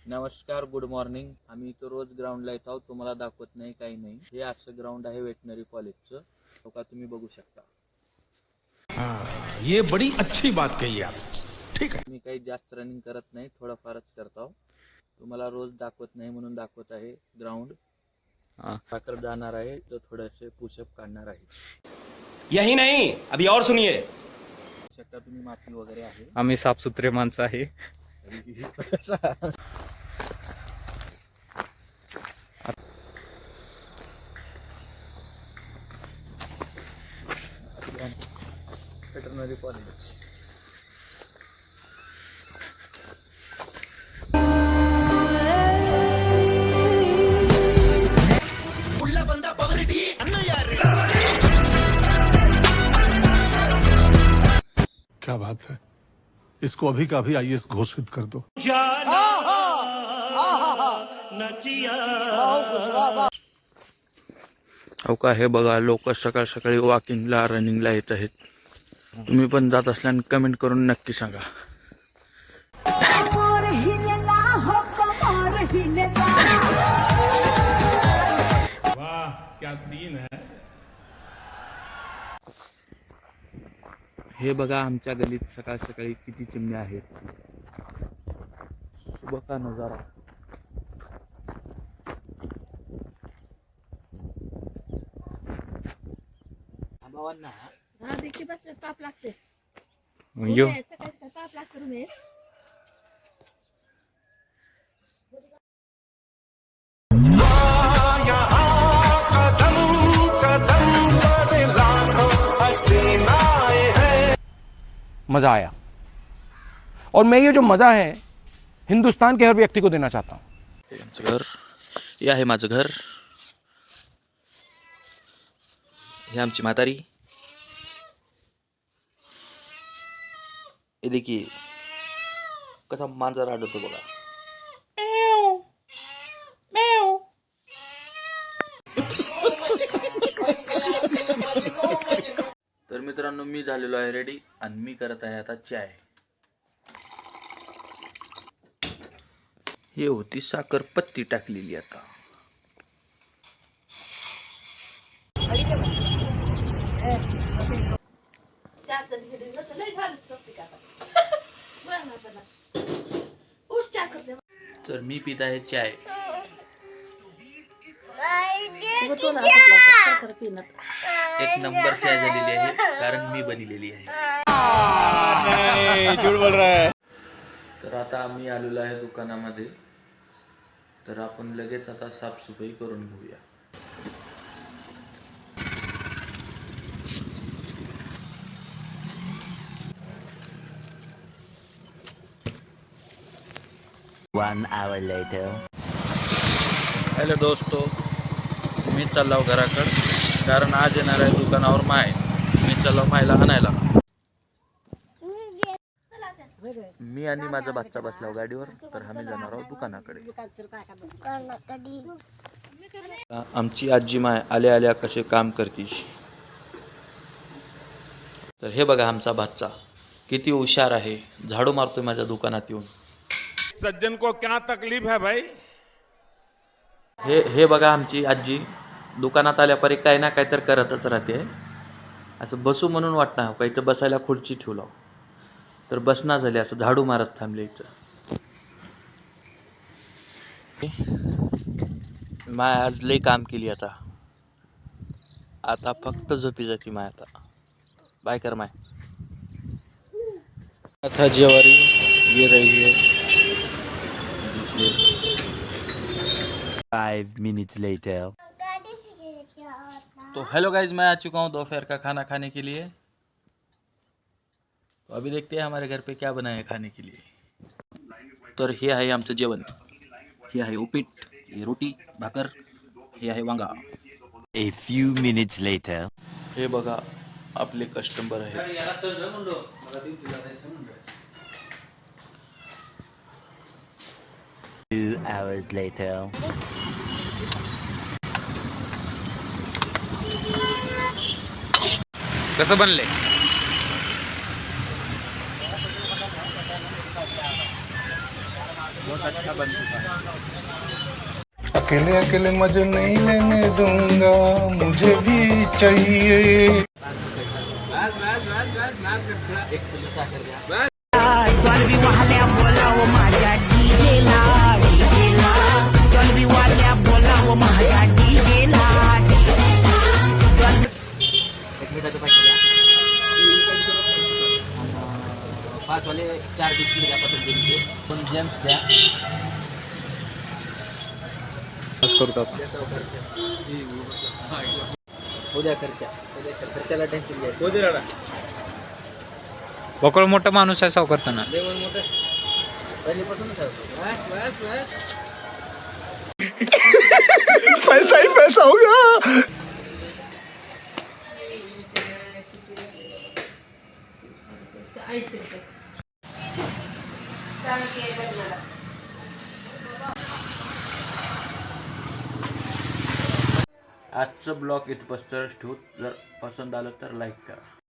नमस्कार, good morning. आम्ही इथं रोज ग्राउंडला येत आहोत. तुम्हाला दाखवत नाही काही नाही. हे असं ग्राउंड आहे वेटनरी कॉलेजचं. तो का तुम्ही बघू शकता. ये बड़ी अच्छी बात कही आप. ठीक है. मी काही जास्त रनिंग करत नाही, थोडंफारच करतो. तुम्हाला रोज दाखवत नाही म्हणून दाखवत आहे. ग्राउंड साखर जाणार आहे तर थोडेसे पुशअप काढणार आहे. यही नहीं, अभी और सुनिए. शकता तुम्ही माती वगैरे आहे. आम्ही साफसुथरे माणसं आहे. Veterinary college. क्या बात है, इसको अभी का अभी आईएएस घोषित कर दो. हो का, हे बघा लोक सकाळ सकाळी वॉकिंगला रनिंगला येत आहेत. तुम्ही पण जात असल्याने कमेंट करून नक्की सांगा. वाह क्या सीन है. हे बघा आमच्या गलीत सकाळ सकाळी किती चिमण्या आहेत. सुबह का नजारा. भावांना हा देखील बस ताप लागते. यो सकाळी ताप लागते रुमेश. मजा आया और मैं ये जो मजा है हिंदुस्तान के हर व्यक्ति को देना चाहता हूँ. आमचं घर हे आहे. माझं घर हे आमची म्हातारी. हे देखील कसा मांजर आढळतो बघा. तर मित्रांनो, मी झालेलो आहे रेडी आणि मी करत आहे आता चाय. हे होती साखर पत्ती टाकलेली. आता तर मी पित आहे चाय. एक नंबर चाय झालेली आहे कारण मी बनलेली आहे. झूठ बोल रहा है. तर आता आम्ही आलेलो आहे दुकानामध्ये. तर आपण लगेच आता साफसफाई करून घेऊया. One hour later. हॅलो दोस्तो, मी चाललो घराकडं कारण आज येणार आहे दुकानावर माय. मी चाललो मायला आणायला. मी आणि माझा बाच्चा बसला गाडीवर. तर आम्ही जाणार आहोत दुकानाकडे. आमची आजी माय आल्या आल्या कसे काम करते. तर हे बघा आमचा बाच्चा किती हुशार आहे. झाडू मारतोय माझ्या दुकानात येऊन. सज्जन को क्या तकलीफ है भाई. हे बघा आमची आजी दुकानात आल्यापरी काही ना काही तर करतच राहते. असं बसू म्हणून वाटणार का इथं बसायला खुर्ची ठेवला तर बसना झाले. असं झाडू मारत थांबले इथं. माय आज लई काम केली. आता फक्त झोपी जाते माय. आता बाय कर माय. आता जेवारी ये रही है. 5 minutes later. तो हेलो गाइज, मैं आ चुका हूँ दोपहर का खाना खाने के लिए. तो अभी देखते हैं हमारे घर पे क्या बना है खाने के लिए. तर हे आहे आमचं जेवण. हे आहे उपीट, हे रोटी भाकर, हे आहे वांगा. A few minutes later. हे बघा आपले कस्टमर आहेत. 2 hours later. कसं बनले? अकेले अकेले मजे नहीं लेने दूंगा, मुझे भी चाहिए। एक मिनिटाचं पाहिजे पाच वाले 4 बिस्किट द्या पतंजलीचे, 2 जेम्स द्या. बस करतो आपण. उद्या खर्चाला टेन्शन घ्या. बकळ मोठा माणूस आहे सावकार करताना. लेवल मोठं पहिलीपासूनच आहे. पैसा ही पैसा होगा. आजचं ब्लॉग इथं ठेवू. जर पसंत आलं तर लाईक करा.